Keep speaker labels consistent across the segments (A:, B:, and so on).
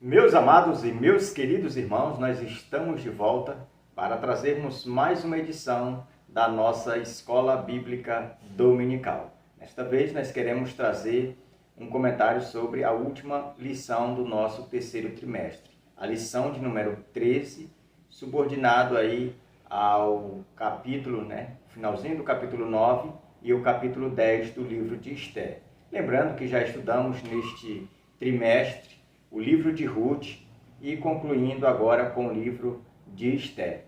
A: Meus amados e meus queridos irmãos, nós estamos de volta para trazermos mais uma edição da nossa Escola Bíblica Dominical. Desta vez nós queremos trazer um comentário sobre a última lição do nosso terceiro trimestre, a lição de número 13, subordinado aí ao capítulo, finalzinho do capítulo 9 e o capítulo 10 do livro de Esther. Lembrando que já estudamos neste trimestre o livro de Ruth e concluindo agora com o livro de Esther.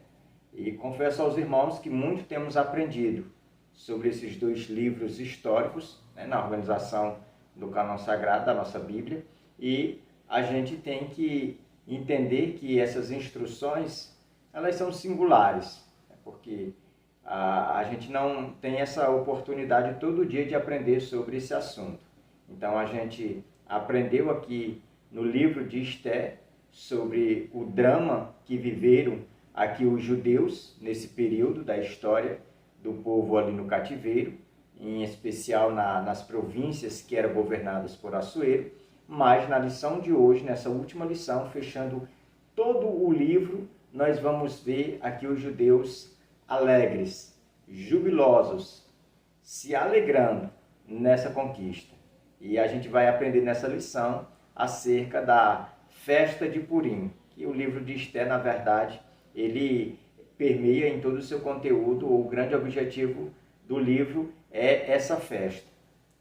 A: E confesso aos irmãos que muito temos aprendido sobre esses dois livros históricos, na organização do cânon sagrado da nossa Bíblia, e a gente tem que entender que essas instruções, elas são singulares, porque a gente não tem essa oportunidade todo dia de aprender sobre esse assunto. Então a gente aprendeu aqui no livro de Esther sobre o drama que viveram aqui os judeus nesse período da história do povo ali no cativeiro, em especial nas províncias que eram governadas por Assuero. Mas na lição de hoje, nessa última lição, fechando todo o livro, nós vamos ver aqui os judeus alegres, jubilosos, se alegrando nessa conquista. E a gente vai aprender nessa lição acerca da festa de Purim, que o livro de Esther, na verdade, ele permeia em todo o seu conteúdo. O grande objetivo do livro é essa festa.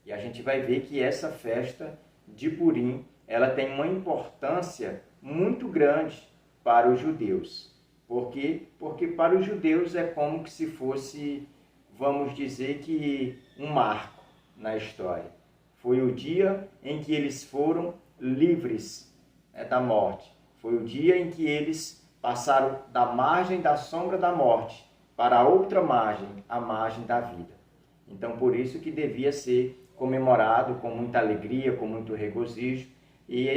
A: E a gente vai ver que essa festa de Purim, ela tem uma importância muito grande para os judeus. Por quê? Porque para os judeus é como que se fosse, vamos dizer que, um marco na história. Foi o dia em que eles foram livres da morte. Foi o dia em que eles passaram da margem da sombra da morte para a outra margem, a margem da vida. Então, por isso que devia ser comemorado com muita alegria, com muito regozijo e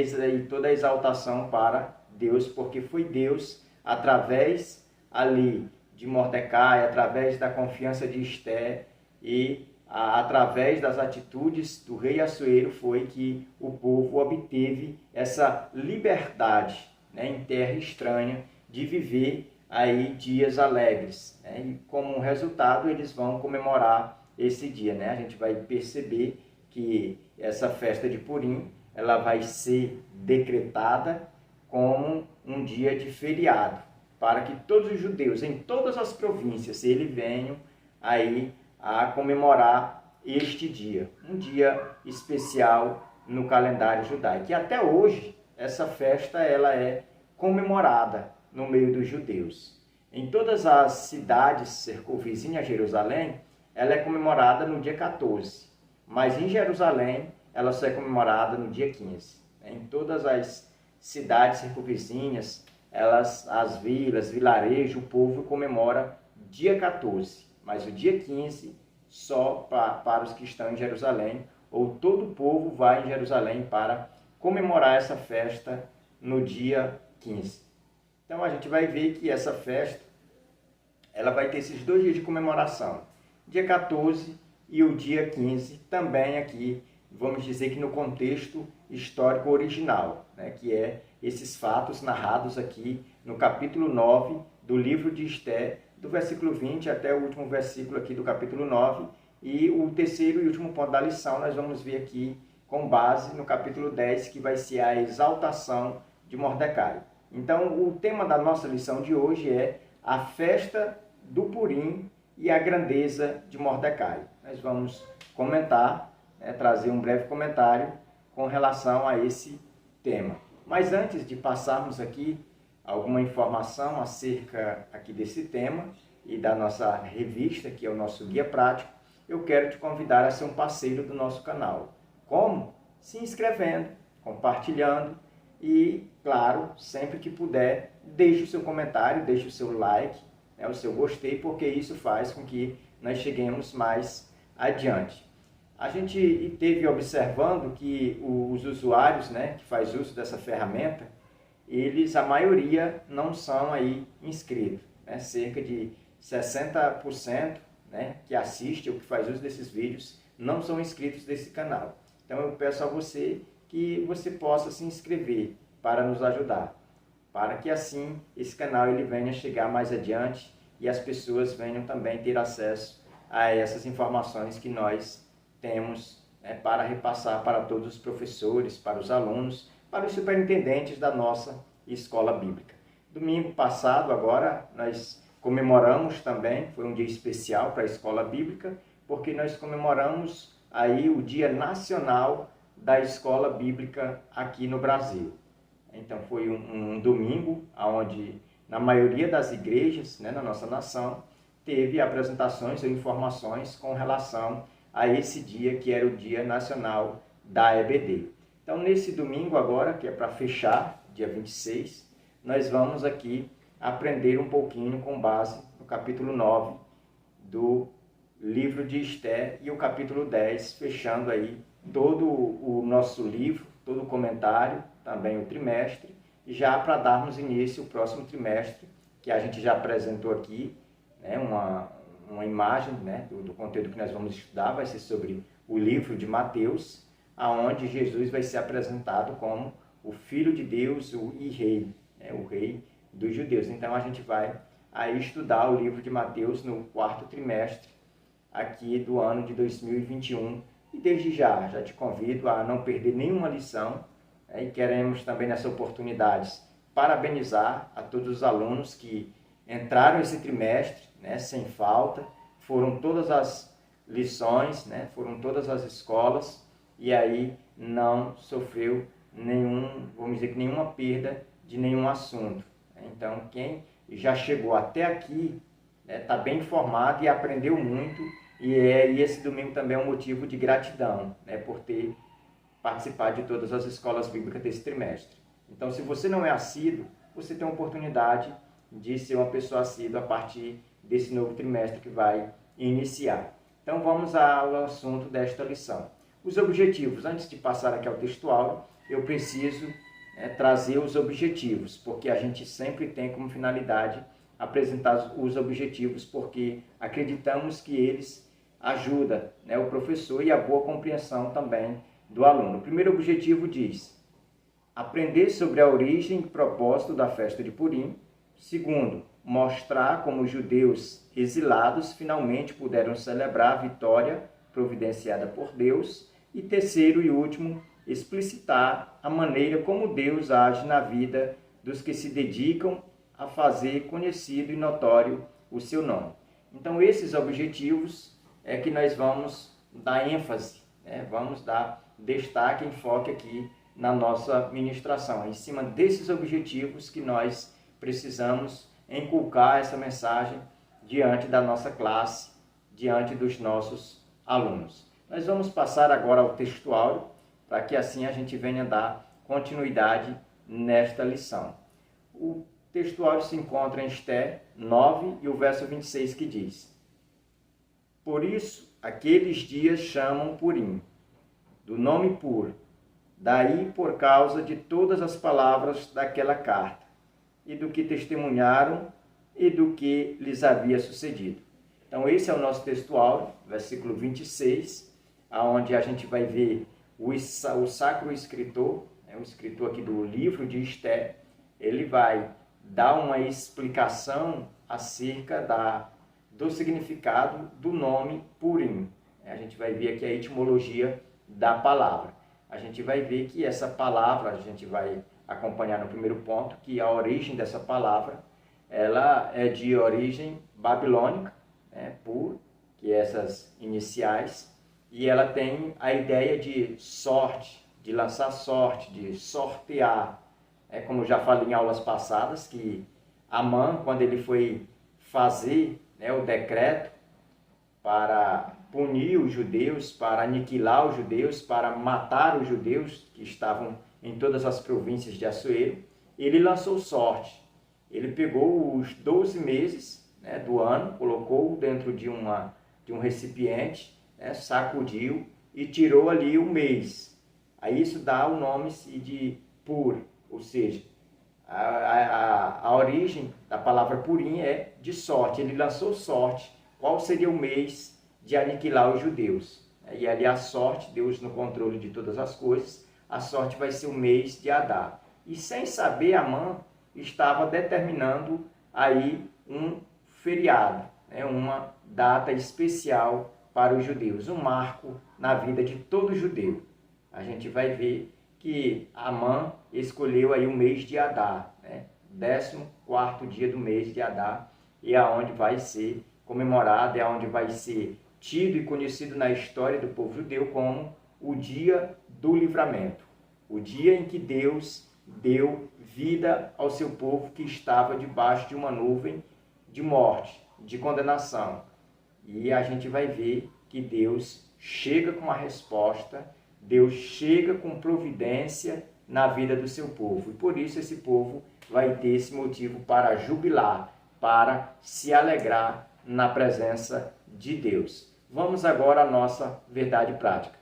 A: toda a exaltação para Deus, porque foi Deus, através ali de Mordecai, através da confiança de Esther e através das atitudes do rei Assuero, foi que o povo obteve essa liberdade, em terra estranha, de viver aí dias alegres. E como resultado, eles vão comemorar esse dia. A gente vai perceber que essa festa de Purim, ela vai ser decretada como um dia de feriado, para que todos os judeus, em todas as províncias, eles venham aí a comemorar este dia, um dia especial no calendário judaico. E até hoje, essa festa ela é comemorada no meio dos judeus. Em todas as cidades circunvizinhas a Jerusalém, ela é comemorada no dia 14, mas em Jerusalém, ela só é comemorada no dia 15. Em todas as cidades circunvizinhas, as vilas, vilarejo, o povo comemora dia 14. Mas o dia 15, só para os que estão em Jerusalém, ou todo o povo vai em Jerusalém para comemorar essa festa no dia 15. Então a gente vai ver que essa festa, ela vai ter esses 2 dias de comemoração, dia 14 e o dia 15, também aqui, vamos dizer que no contexto histórico original, que é esses fatos narrados aqui no capítulo 9 do livro de Esther, do versículo 20 até o último versículo aqui do capítulo 9, e o terceiro e último ponto da lição nós vamos ver aqui com base no capítulo 10, que vai ser a exaltação de Mordecai. Então, o tema da nossa lição de hoje é a festa do Purim e a grandeza de Mordecai. Nós vamos comentar, trazer um breve comentário com relação a esse tema. Mas antes de passarmos aqui alguma informação acerca aqui desse tema e da nossa revista, que é o nosso guia prático, eu quero te convidar a ser um parceiro do nosso canal. Como? Se inscrevendo, compartilhando e, claro, sempre que puder, deixe o seu comentário, deixe o seu like, o seu gostei, porque isso faz com que nós cheguemos mais adiante. A gente esteve observando que os usuários, que faz uso dessa ferramenta, a maioria não são aí inscritos, cerca de 60%, que assiste ou que faz uso desses vídeos não são inscritos desse canal. Então eu peço a você que você possa se inscrever para nos ajudar, para que assim esse canal ele venha chegar mais adiante e as pessoas venham também ter acesso a essas informações que nós temos, né, para repassar para todos os professores, para os alunos, para os superintendentes da nossa escola bíblica. Domingo passado, agora, nós comemoramos também, foi um dia especial para a escola bíblica, porque nós comemoramos aí o Dia Nacional da Escola Bíblica aqui no Brasil. Então foi um domingo onde, na maioria das igrejas, né, na nossa nação, teve apresentações ou informações com relação a esse dia que era o Dia Nacional da EBD. Então, nesse domingo agora, que é para fechar, dia 26, nós vamos aqui aprender um pouquinho com base no capítulo 9 do livro de Esther e o capítulo 10, fechando aí todo o nosso livro, todo o comentário, também o trimestre, e já para darmos início ao próximo trimestre, que a gente já apresentou aqui, né, uma imagem, né, do conteúdo que nós vamos estudar, vai ser sobre o livro de Mateus, aonde Jesus vai ser apresentado como o Filho de Deus e Rei, né, o Rei dos Judeus. Então a gente vai aí estudar o livro de Mateus no quarto trimestre aqui do ano de 2021. E desde já te convido a não perder nenhuma lição, né, e queremos também nessa oportunidade parabenizar a todos os alunos que entraram esse trimestre, né, sem falta, foram todas as lições, né, foram todas as escolas, e aí não sofreu vamos dizer que nenhuma perda de nenhum assunto. Então, quem já chegou até aqui está, né, bem informado e aprendeu muito, e esse domingo também é um motivo de gratidão, né, por ter participado de todas as escolas bíblicas desse trimestre. Então, se você não é assíduo, você tem a oportunidade de ser uma pessoa assídua a partir desse novo trimestre que vai iniciar. Então, vamos ao assunto desta lição. Os objetivos. Antes de passar aqui ao textual, eu preciso, né, trazer os objetivos, porque a gente sempre tem como finalidade apresentar os objetivos, porque acreditamos que eles ajudam, né, o professor e a boa compreensão também do aluno. O primeiro objetivo diz: aprender sobre a origem e propósito da festa de Purim. Segundo, mostrar como os judeus exilados finalmente puderam celebrar a vitória providenciada por Deus. E terceiro e último, explicitar a maneira como Deus age na vida dos que se dedicam a fazer conhecido e notório o seu nome. Então, esses objetivos é que nós vamos dar ênfase, né? Vamos dar destaque, enfoque aqui na nossa ministração. É em cima desses objetivos que nós precisamos inculcar essa mensagem diante da nossa classe, diante dos nossos alunos. Nós vamos passar agora ao textual, para que assim a gente venha dar continuidade nesta lição. O textual se encontra em Esther 9 e o verso 26 que diz: por isso, aqueles dias chamam Purim, do nome Pur, daí por causa de todas as palavras daquela carta, e do que testemunharam e do que lhes havia sucedido. Então esse é o nosso textual, versículo 26, onde a gente vai ver o sacro escritor, né, o escritor aqui do livro de Esther, ele vai dar uma explicação acerca do significado do nome Purim. A gente vai ver aqui a etimologia da palavra. A gente vai ver que essa palavra, a gente vai acompanhar no primeiro ponto, que a origem dessa palavra, ela é de origem babilônica, né, Pur, que é essas iniciais, e ela tem a ideia de sorte, de lançar sorte, de sortear. É como já falei em aulas passadas, que Amã, quando ele foi fazer, né, o decreto para punir os judeus, para aniquilar os judeus, para matar os judeus que estavam em todas as províncias de Assuero, ele lançou sorte. Ele pegou os 12 meses, né, do ano, colocou dentro de um recipiente, né, sacudiu e tirou ali o mês. Aí isso dá o nome de Pur, ou seja, a origem da palavra Purim é de sorte. Ele lançou sorte. Qual seria o mês de aniquilar os judeus? E ali a sorte, Deus no controle de todas as coisas, a sorte vai ser o mês de Adar. e sem saber Amã estava determinando aí um feriado, né, uma data especial para os judeus, um marco na vida de todo judeu. A gente vai ver que Amã escolheu aí o mês de Adar, né, 14º dia do mês de Adar, e é onde vai ser comemorado, é onde vai ser tido e conhecido na história do povo judeu como o dia do livramento, o dia em que Deus deu vida ao seu povo que estava debaixo de uma nuvem de morte, de condenação. E a gente vai ver que Deus chega com uma resposta, Deus chega com providência na vida do seu povo. E por isso esse povo vai ter esse motivo para jubilar, para se alegrar na presença de Deus. Vamos agora à nossa verdade prática.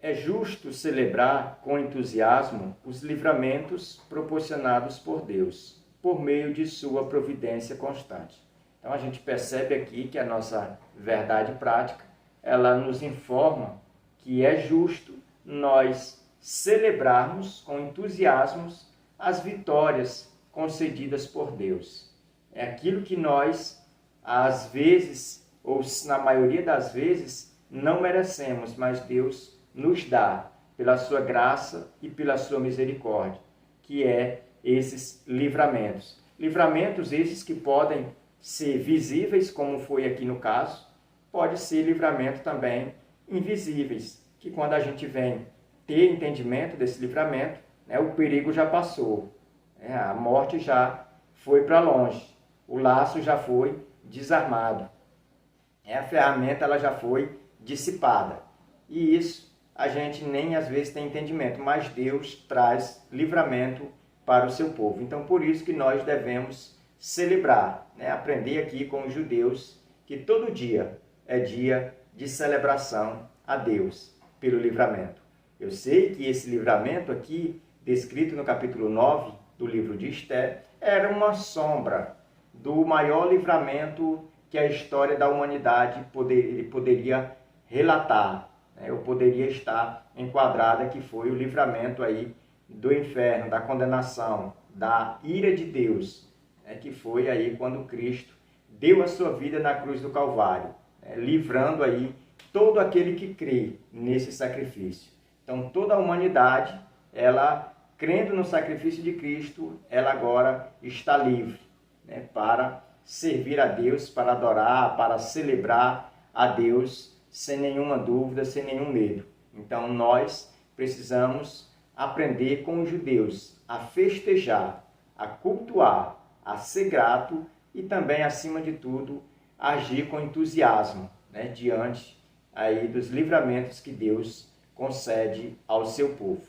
A: É justo celebrar com entusiasmo os livramentos proporcionados por Deus, por meio de sua providência constante. Então a gente percebe aqui que a nossa verdade prática, ela nos informa que é justo nós celebrarmos com entusiasmo as vitórias concedidas por Deus. É aquilo que nós, às vezes, ou na maioria das vezes, não merecemos, mas Deus nos dá pela sua graça e pela sua misericórdia, que é esses livramentos. Livramentos esses que podem ser visíveis, como foi aqui no caso, pode ser livramento também invisíveis, que quando a gente vem ter entendimento desse livramento, né, o perigo já passou, né, a morte já foi para longe, o laço já foi desarmado, a ferramenta ela já foi dissipada. E isso a gente nem às vezes tem entendimento, mas Deus traz livramento para o seu povo. Então por isso que nós devemos celebrar, né, aprender aqui com os judeus que todo dia é dia de celebração a Deus pelo livramento. Eu sei que esse livramento aqui, descrito no capítulo 9 do livro de Esté, era uma sombra do maior livramento que a história da humanidade poderia relatar, né? Ou poderia estar enquadrada, que foi o livramento aí do inferno, da condenação, da ira de Deus, né? Que foi aí quando Cristo deu a sua vida na cruz do Calvário, né? Livrando aí todo aquele que crê nesse sacrifício. Então toda a humanidade, ela crendo no sacrifício de Cristo, ela agora está livre, né, para servir a Deus, para adorar, para celebrar a Deus sem nenhuma dúvida, sem nenhum medo. Então nós precisamos aprender com os judeus a festejar, a cultuar, a ser grato e também, acima de tudo, agir com entusiasmo, né, diante aí dos livramentos que Deus concede ao seu povo.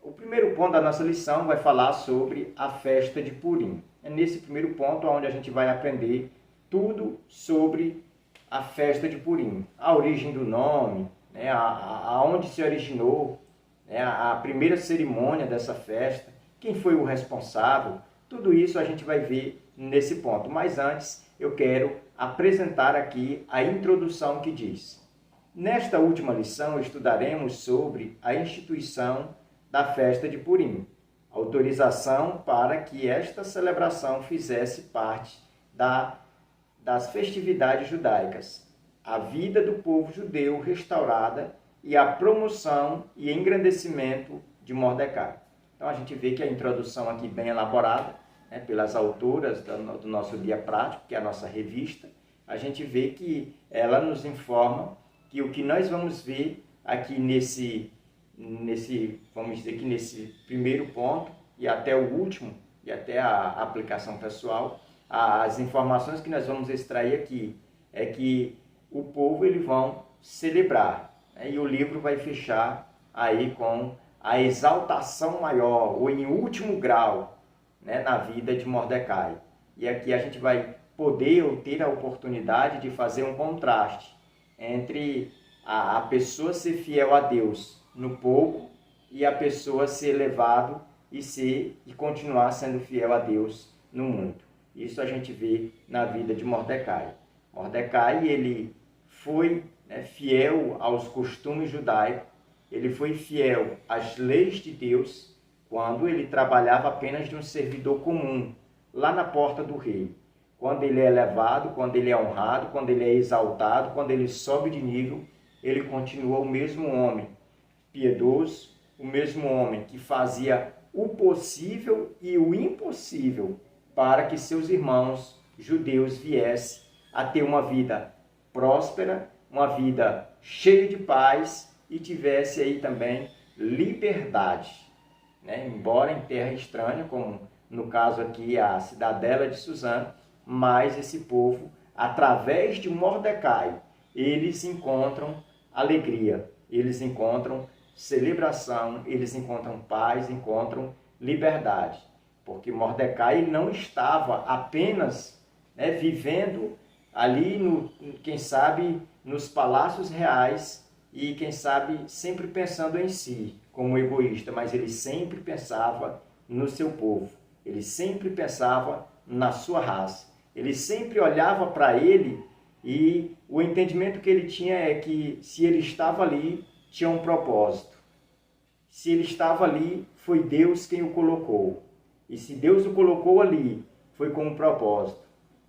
A: O primeiro ponto da nossa lição vai falar sobre a festa de Purim. É nesse primeiro ponto onde a gente vai aprender tudo sobre a festa de Purim. A origem do nome, né, aonde se originou, né, a primeira cerimônia dessa festa, quem foi o responsável, tudo isso a gente vai ver nesse ponto. Mas antes eu quero apresentar aqui a introdução que diz: nesta última lição estudaremos sobre a instituição da festa de Purim, autorização para que esta celebração fizesse parte das festividades judaicas, a vida do povo judeu restaurada e a promoção e engrandecimento de Mordecai. Então a gente vê que a introdução aqui bem elaborada, né, pelas autoras do nosso Guia Prático, que é a nossa revista, a gente vê que ela nos informa que o que nós vamos ver aqui vamos dizer que nesse primeiro ponto e até o último, e até a aplicação pessoal, as informações que nós vamos extrair aqui é que o povo eles vão celebrar, né? E o livro vai fechar aí com a exaltação maior, ou em último grau, né, na vida de Mordecai. E aqui a gente vai poder ou ter a oportunidade de fazer um contraste entre a pessoa ser fiel a Deus no pouco e a pessoa ser elevado e continuar sendo fiel a Deus no muito. Isso a gente vê na vida de Mordecai. Mordecai, ele foi, né, fiel aos costumes judaicos, ele foi fiel às leis de Deus quando ele trabalhava apenas de um servidor comum, lá na porta do rei. Quando ele é elevado, quando ele é honrado, quando ele é exaltado, quando ele sobe de nível, ele continua o mesmo homem piedoso, o mesmo homem que fazia o possível e o impossível para que seus irmãos judeus viessem a ter uma vida próspera, uma vida cheia de paz e tivesse aí também liberdade, né? Embora em terra estranha, como no caso aqui a cidadela de Suzã, mas esse povo, através de Mordecai, eles encontram alegria, eles encontram celebração, eles encontram paz, encontram liberdade. Porque Mordecai não estava apenas, né, vivendo ali, quem sabe, nos palácios reais e, quem sabe, sempre pensando em si, como egoísta, mas ele sempre pensava no seu povo, ele sempre pensava na sua raça, ele sempre olhava para ele e o entendimento que ele tinha é que se ele estava ali, tinha um propósito. Se ele estava ali, foi Deus quem o colocou. E se Deus o colocou ali, foi com um propósito.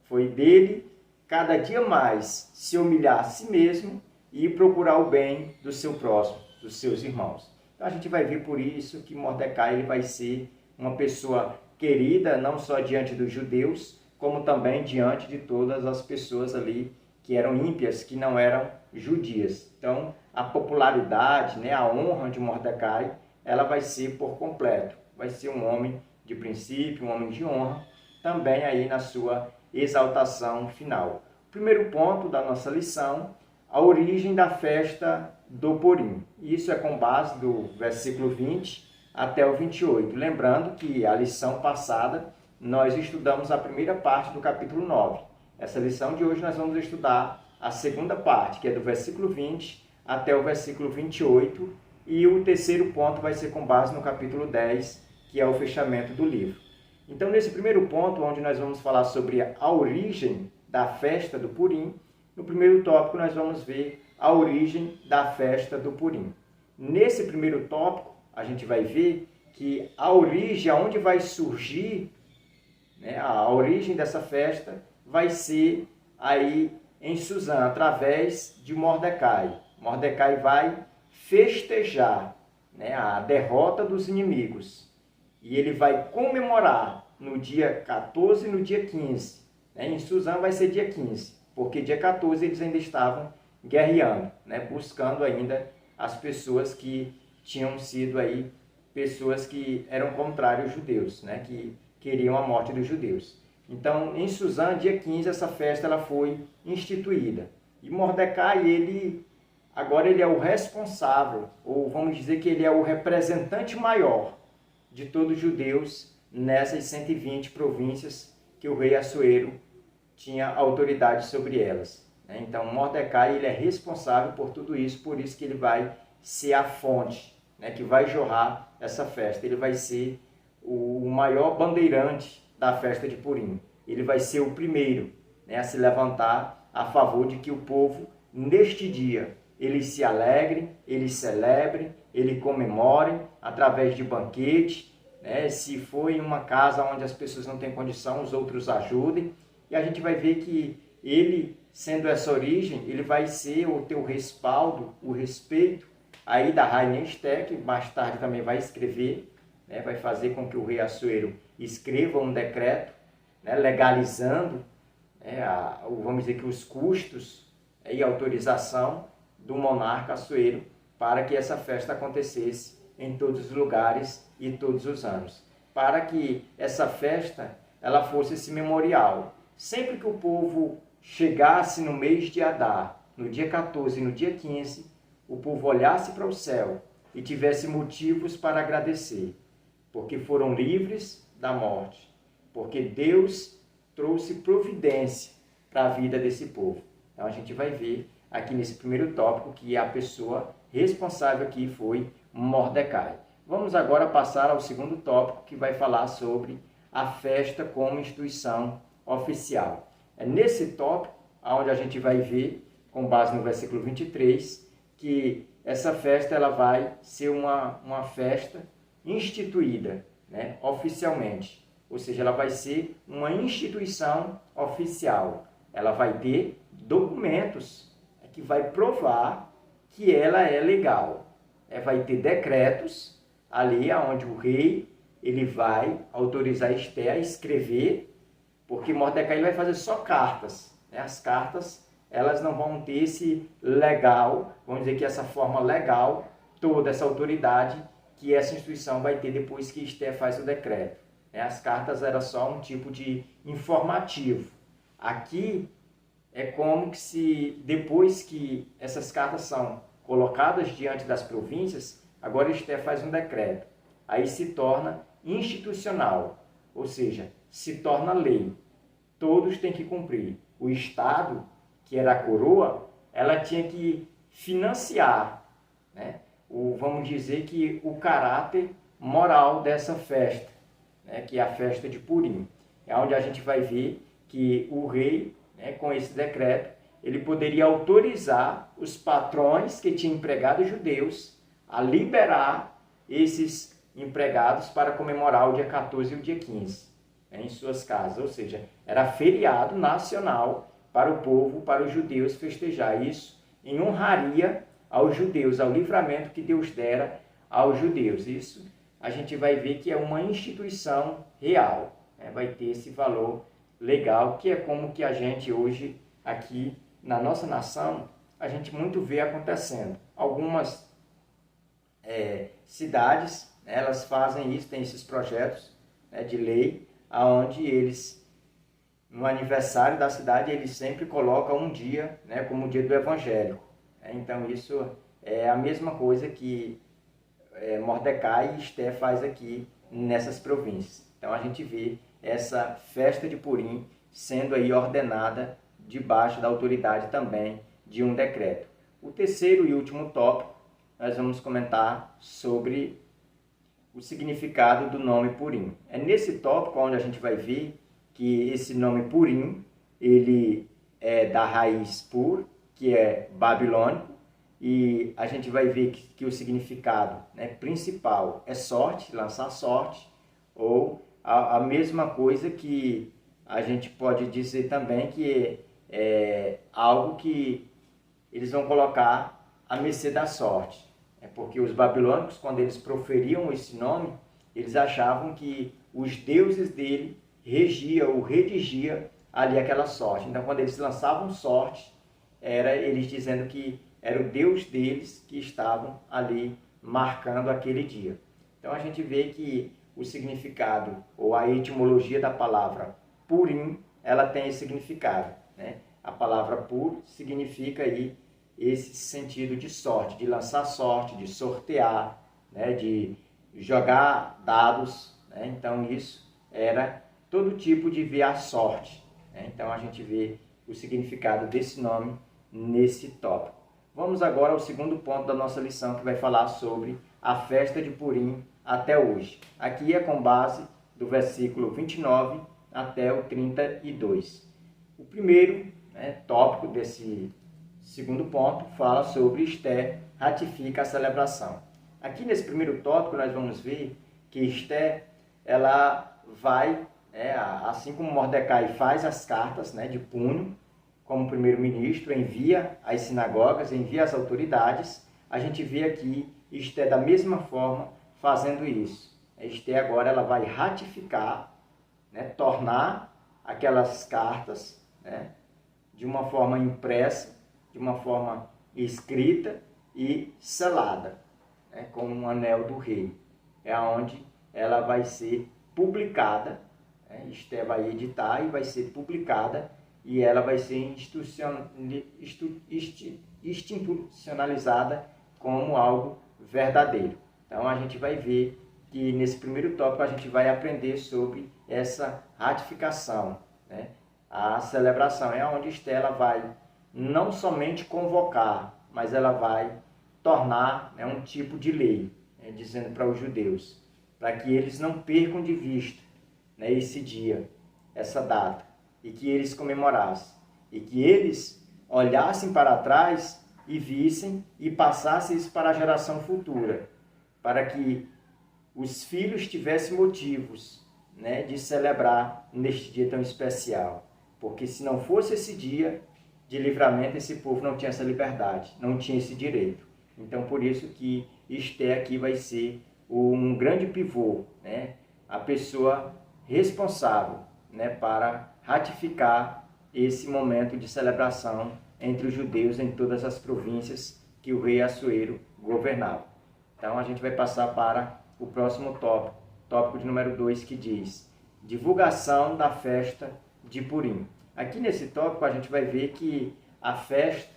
A: Foi dele, cada dia mais, se humilhar a si mesmo e procurar o bem do seu próximo, dos seus irmãos. Então a gente vai ver por isso que Mordecai ele vai ser uma pessoa querida, não só diante dos judeus, como também diante de todas as pessoas ali que eram ímpias, que não eram judias. Então, a popularidade, né, a honra de Mordecai, ela vai ser por completo. Vai ser um homem de princípio, um homem de honra, também aí na sua exaltação final. Primeiro ponto da nossa lição, a origem da festa do Purim. Isso é com base do versículo 20 até o 28. Lembrando que a lição passada nós estudamos a primeira parte do capítulo 9. Essa lição de hoje nós vamos estudar a segunda parte, que é do versículo 20 até o versículo 28, e o terceiro ponto vai ser com base no capítulo 10, que é o fechamento do livro. Então, nesse primeiro ponto, onde nós vamos falar sobre a origem da festa do Purim, no primeiro tópico nós vamos ver a origem da festa do Purim. Nesse primeiro tópico, a gente vai ver que a origem, aonde vai surgir, né, a origem dessa festa, vai ser aí em Suzã, através de Mordecai. Mordecai vai festejar, né, a derrota dos inimigos. E ele vai comemorar no dia 14 e no dia 15. Né? Em Suzã vai ser dia 15, porque dia 14 eles ainda estavam guerreando, né, buscando ainda as pessoas que tinham sido aí pessoas que eram contrários aos judeus, né, que queriam a morte dos judeus. Então, em Suzã, dia 15, essa festa ela foi instituída. E Mordecai, agora ele é o responsável, ou vamos dizer que ele é o representante maior de todos os judeus nessas 120 províncias que o rei Assuero tinha autoridade sobre elas. Então, Mordecai ele é responsável por tudo isso, por isso que ele vai ser a fonte, né, que vai jorrar essa festa. Ele vai ser o maior bandeirante da festa de Purim. Ele vai ser o primeiro, né, a se levantar a favor de que o povo, neste dia, eles se alegrem, eles celebrem, eles comemorem através de banquete, né? Se for em uma casa onde as pessoas não têm condição, os outros ajudem. E a gente vai ver que ele, sendo essa origem, ele vai ser o teu respaldo, o respeito aí da rainha Esté, que mais tarde também vai escrever, né? Vai fazer com que o rei Assuero escreva um decreto, né, legalizando, né, vamos dizer que os custos, né, e autorização do monarca Assuero para que essa festa acontecesse em todos os lugares e todos os anos. Para que essa festa ela fosse esse memorial. Sempre que o povo chegasse no mês de Adar, no dia 14 e no dia 15, o povo olhasse para o céu e tivesse motivos para agradecer, porque foram livres da morte, porque Deus trouxe providência para a vida desse povo. Então a gente vai ver aqui nesse primeiro tópico que a pessoa responsável aqui foi Mordecai. Vamos agora passar ao segundo tópico, que vai falar sobre a festa como instituição oficial. É nesse tópico onde a gente vai ver, com base no versículo 23, que essa festa ela vai ser uma festa instituída, né, oficialmente. Ou seja, ela vai ser uma instituição oficial. Ela vai ter documentos que vai provar que ela é legal. Vai ter decretos ali onde o rei ele vai autorizar Esté a escrever, porque Mordecai ele vai fazer só cartas. Né? As cartas elas não vão ter esse legal, vamos dizer que essa forma legal, toda essa autoridade que essa instituição vai ter depois que Esté faz o decreto. As cartas eram só um tipo de informativo. Aqui é como que se, depois que essas cartas são colocadas diante das províncias, agora Esté faz um decreto. Aí se torna institucional, ou seja, se torna lei. Todos têm que cumprir. O Estado, que era a coroa, ela tinha que financiar, né? Vamos dizer que o caráter moral dessa festa, né? Que é a festa de Purim. É onde a gente vai ver que o rei, né, com esse decreto, ele poderia autorizar os patrões que tinham empregados judeus a liberar esses empregados para comemorar o dia 14 e o dia 15, né, em suas casas. Ou seja, era feriado nacional para o povo, para os judeus festejar isso, em honraria aos judeus, ao livramento que Deus dera aos judeus. Isso a gente vai ver que é uma instituição real, né? Vai ter esse valor legal, que é como que a gente hoje, aqui na nossa nação, a gente muito vê acontecendo. Algumas cidades, né, elas fazem isso, tem esses projetos, né, de lei, onde eles, no aniversário da cidade, eles sempre colocam um dia, né, como o dia do evangélico. Então isso é a mesma coisa que Mordecai e Esté faz aqui nessas províncias. Então a gente vê essa festa de Purim sendo aí ordenada debaixo da autoridade também de um decreto. O terceiro e último tópico, nós vamos comentar sobre o significado do nome Purim. É nesse tópico onde a gente vai ver que esse nome Purim, ele é da raiz Pur, que é babilônico, e a gente vai ver que o significado, né, principal é sorte, lançar sorte, ou a mesma coisa que a gente pode dizer também que é algo que eles vão colocar à mercê da sorte. Porque os babilônicos, quando eles proferiam esse nome, eles achavam que os deuses dele regiam ou redigiam ali aquela sorte. Então, quando eles lançavam sorte, era eles dizendo que era o Deus deles que estavam ali marcando aquele dia. Então, a gente vê que o significado ou a etimologia da palavra Purim, ela tem esse significado, né? A palavra Pur significa aí esse sentido de sorte, de lançar sorte, de sortear, né? De jogar dados, né? Então isso era todo tipo de ver a sorte, né? Então a gente vê o significado desse nome nesse tópico. Vamos agora ao segundo ponto da nossa lição, que vai falar sobre a festa de Purim até hoje. Aqui é com base do versículo 29 até o 32. O primeiro, né, tópico desse segundo ponto fala sobre Esté ratifica a celebração. Aqui nesse primeiro tópico nós vamos ver que Esté ela vai, assim como Mordecai faz as cartas, né, de punho, como primeiro-ministro, envia às sinagogas, envia às autoridades, a gente vê aqui Esté da mesma forma fazendo isso. Esté agora ela vai ratificar, né, tornar aquelas cartas, né, de uma forma impressa, de uma forma escrita e selada, né, com um anel do rei. É onde ela vai ser publicada, né, Esté vai editar e vai ser publicada, e ela vai ser institucionalizada como algo verdadeiro. Então a gente vai ver que nesse primeiro tópico a gente vai aprender sobre essa ratificação, né? A celebração é onde Esté ela vai não somente convocar, mas ela vai tornar, né, um tipo de lei, né, dizendo para os judeus, para que eles não percam de vista, né, esse dia, essa data, e que eles comemorassem, e que eles olhassem para trás e vissem e passassem isso para a geração futura, para que os filhos tivessem motivos, né, de celebrar neste dia tão especial. Porque se não fosse esse dia de livramento, esse povo não tinha essa liberdade, não tinha esse direito. Então, por isso que Esther aqui vai ser um grande pivô, né, a pessoa responsável, né, para ratificar esse momento de celebração entre os judeus em todas as províncias que o rei Assuero governava. Então, a gente vai passar para o próximo tópico de número 2, que diz divulgação da festa de Purim. Aqui nesse tópico a gente vai ver que a festa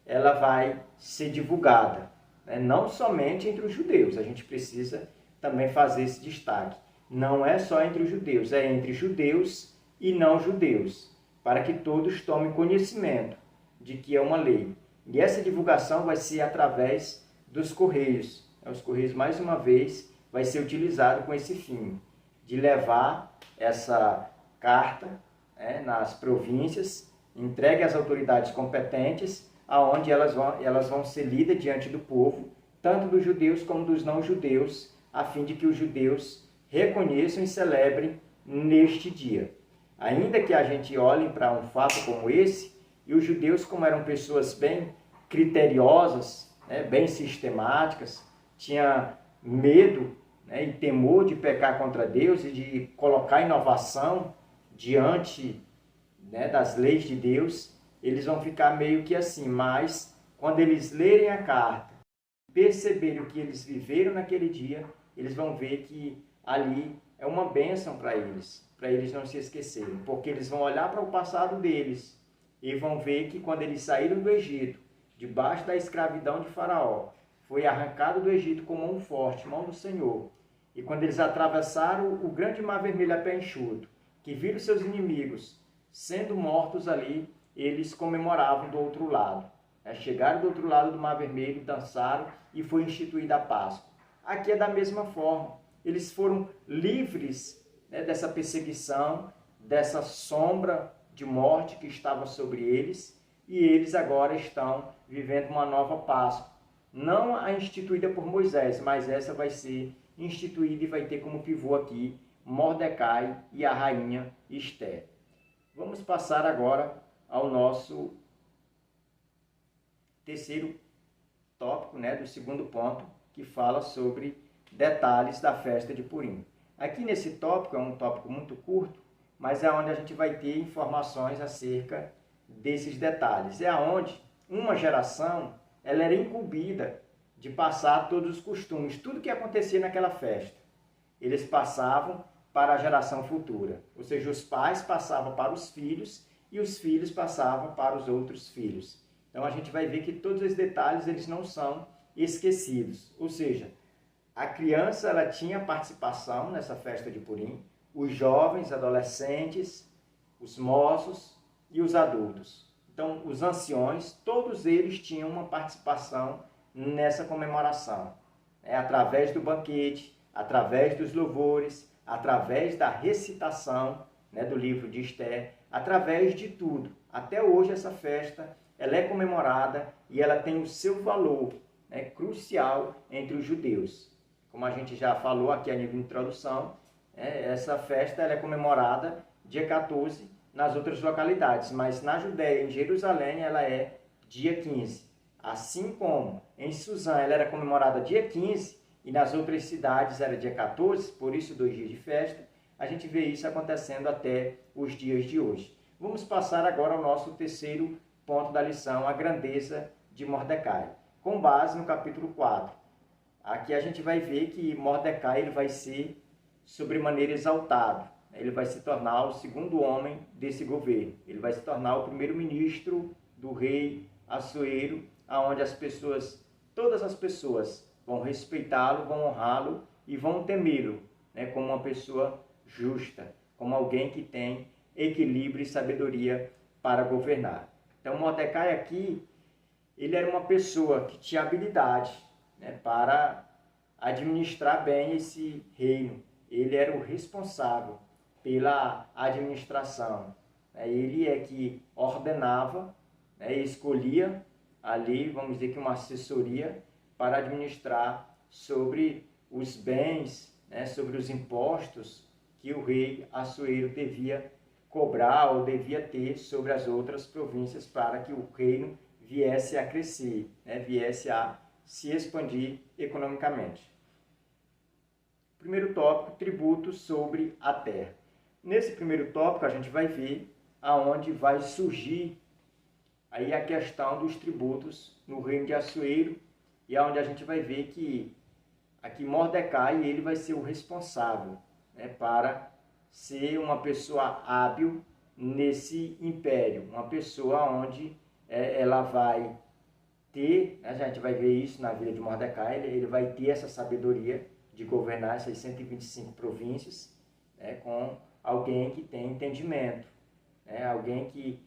A: ela vai ser divulgada, né? Não somente entre os judeus, a gente precisa também fazer esse destaque. Não é só entre os judeus, é entre judeus e não judeus, para que todos tomem conhecimento de que é uma lei. E essa divulgação vai ser através dos correios. Os correios, mais uma vez, vai ser utilizado com esse fim, de levar essa carta, né, nas províncias, entregue às autoridades competentes, aonde elas vão ser lidas diante do povo, tanto dos judeus como dos não-judeus, a fim de que os judeus reconheçam e celebrem neste dia. Ainda que a gente olhe para um fato como esse, e os judeus, como eram pessoas bem criteriosas, né, bem sistemáticas, tinha medo, né, e temor de pecar contra Deus e de colocar inovação diante, né, das leis de Deus, eles vão ficar meio que assim. Mas quando eles lerem a carta, perceberem o que eles viveram naquele dia, eles vão ver que ali é uma bênção para eles não se esquecerem, porque eles vão olhar para o passado deles e vão ver que quando eles saíram do Egito, debaixo da escravidão de Faraó, foi arrancado do Egito com mão forte, mão do Senhor. E quando eles atravessaram o grande mar vermelho a pé enxuto, que viram seus inimigos sendo mortos ali, eles comemoravam do outro lado. Chegaram do outro lado do mar vermelho, dançaram e foi instituída a Páscoa. Aqui é da mesma forma. Eles foram livres, né, dessa perseguição, dessa sombra de morte que estava sobre eles, e eles agora estão vivendo uma nova Páscoa. Não a instituída por Moisés, mas essa vai ser instituída e vai ter como pivô aqui Mordecai e a rainha Esther. Vamos passar agora ao nosso terceiro tópico, né, do segundo ponto, que fala sobre detalhes da festa de Purim. Aqui nesse tópico, é um tópico muito curto, mas é onde a gente vai ter informações acerca desses detalhes. É onde uma geração ela era incumbida de passar todos os costumes, tudo que acontecia naquela festa. Eles passavam para a geração futura, ou seja, os pais passavam para os filhos e os filhos passavam para os outros filhos. Então a gente vai ver que todos os detalhes eles não são esquecidos, ou seja, a criança ela tinha participação nessa festa de Purim, os jovens, adolescentes, os moços e os adultos. Então, os anciões, todos eles tinham uma participação nessa comemoração, através do banquete, através dos louvores, através da recitação, né, do livro de Esther, através de tudo. Até hoje essa festa ela é comemorada e ela tem o seu valor, né, crucial entre os judeus. Como a gente já falou aqui a nível de introdução, essa festa ela é comemorada dia 14 nas outras localidades, mas na Judéia, em Jerusalém, ela é dia 15. Assim como em Suzã ela era comemorada dia 15 e nas outras cidades era dia 14, por isso 2 dias de festa, a gente vê isso acontecendo até os dias de hoje. Vamos passar agora ao nosso terceiro ponto da lição, a grandeza de Mordecai, com base no capítulo 4. Aqui a gente vai ver que Mordecai ele vai ser sobremaneira exaltado. Ele vai se tornar o segundo homem desse governo. Ele vai se tornar o primeiro-ministro do rei Assuero, onde todas as pessoas vão respeitá-lo, vão honrá-lo e vão temê-lo, né, como uma pessoa justa, como alguém que tem equilíbrio e sabedoria para governar. Então, Mordecai aqui, ele era uma pessoa que tinha habilidade, né, para administrar bem esse reino. Ele era o responsável pela administração. Ele é que ordenava, escolhia ali, vamos dizer que uma assessoria para administrar sobre os bens, né, sobre os impostos que o rei Assuero devia cobrar ou devia ter sobre as outras províncias para que o reino viesse a crescer, né, viesse a se expandir economicamente. Primeiro tópico, tributos sobre a terra. Nesse primeiro tópico a gente vai ver aonde vai surgir aí a questão dos tributos no reino de Assuero, e aonde a gente vai ver que aqui Mordecai ele vai ser o responsável, né, para ser uma pessoa hábil nesse império, uma pessoa onde ela vai ter, né, a gente vai ver isso na vida de Mordecai, ele vai ter essa sabedoria de governar essas 125 províncias, né, com alguém que tem entendimento, né, alguém que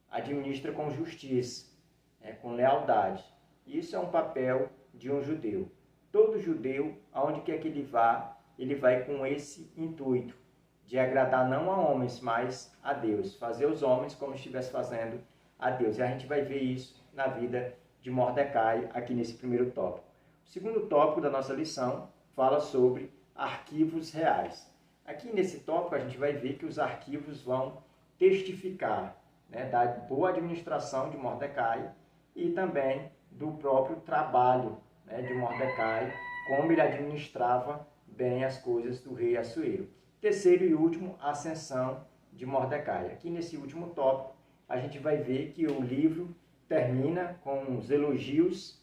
A: administra com justiça, né, com lealdade. Isso é um papel de um judeu. Todo judeu, aonde quer que ele vai com esse intuito de agradar não a homens, mas a Deus. Fazer os homens como estivesse fazendo a Deus. E a gente vai ver isso na vida de Mordecai aqui nesse primeiro tópico. O segundo tópico da nossa lição fala sobre arquivos reais. Aqui nesse tópico a gente vai ver que os arquivos vão testificar, né, da boa administração de Mordecai e também do próprio trabalho, né, de Mordecai, como ele administrava bem as coisas do rei Assuero. Terceiro e último, a ascensão de Mordecai. Aqui nesse último tópico a gente vai ver que o livro termina com os elogios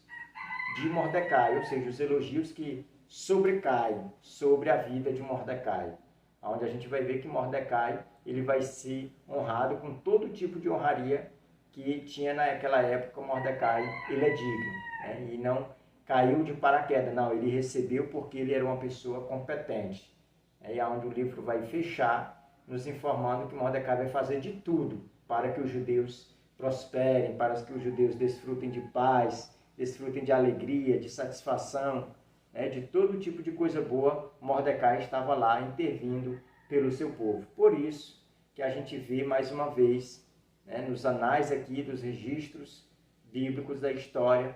A: de Mordecai, ou seja, os elogios que sobrecaem sobre a vida de Mordecai, onde a gente vai ver que Mordecai ele vai ser honrado com todo tipo de honraria que tinha naquela época. Mordecai ele é digno, né? E não caiu de paraquedas, não, ele recebeu porque ele era uma pessoa competente. É onde o livro vai fechar, nos informando que Mordecai vai fazer de tudo para que os judeus prosperem, para que os judeus desfrutem de paz, desfrutem de alegria, de satisfação, né, de todo tipo de coisa boa. Mordecai estava lá intervindo pelo seu povo. Por isso que a gente vê mais uma vez, né, nos anais aqui dos registros bíblicos da história,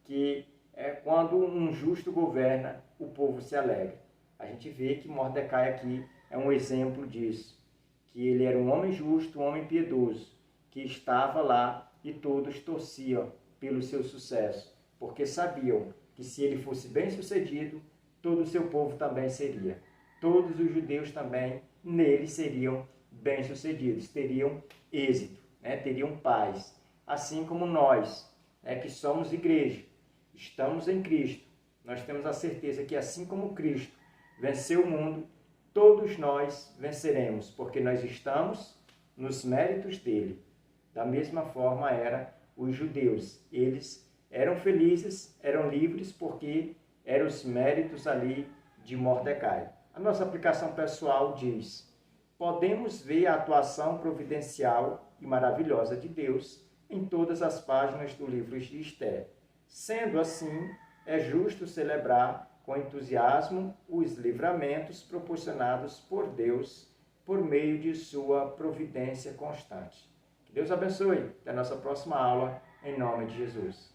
A: que quando um justo governa, o povo se alegra. A gente vê que Mordecai aqui é um exemplo disso, que ele era um homem justo, um homem piedoso, que estava lá e todos torciam pelo seu sucesso, porque sabiam que se ele fosse bem-sucedido, todo o seu povo também seria. Todos os judeus também nele seriam bem-sucedidos, teriam êxito, né? Teriam paz. Assim como nós, né, que somos igreja, estamos em Cristo, nós temos a certeza que assim como Cristo venceu o mundo, todos nós venceremos, porque nós estamos nos méritos dele. Da mesma forma era os judeus. Eles eram felizes, eram livres, porque eram os méritos ali de Mordecai. A nossa aplicação pessoal diz: podemos ver a atuação providencial e maravilhosa de Deus em todas as páginas do livro de Esther. Sendo assim, é justo celebrar com entusiasmo os livramentos proporcionados por Deus por meio de sua providência constante. Que Deus abençoe. Até a nossa próxima aula, em nome de Jesus.